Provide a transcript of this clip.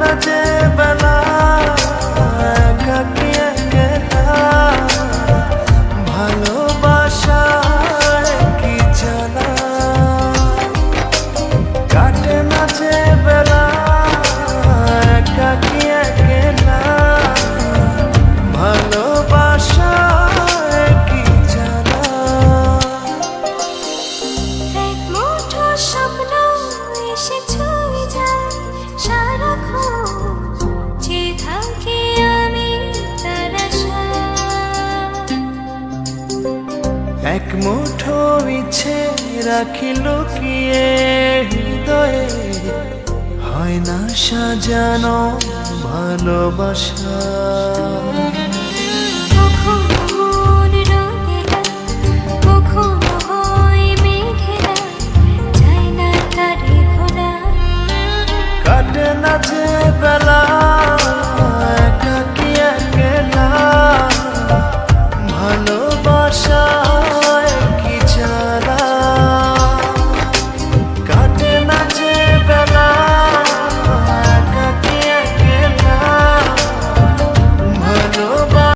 না যে বেলা একাকী একেলা ভালোবাসার কি জ্বালা কাটে না যে বেলা একাকী একেলা ভালোবাসার কি জ্বালা এক মুঠো স্বপ্ন এসে ছুঁয়ে যায় সারাক্ষণ যে থাকি আমি তার আশায়। এক মুঠো ইচ্ছে রাখি লুকিয়ে হৃদয়ে হয় না সাজানো ভালোবাসা কখনো মন রঙেলা কখনো হয় মেঘেলা যায় না তারে ভোলা কাটে না যে বেলা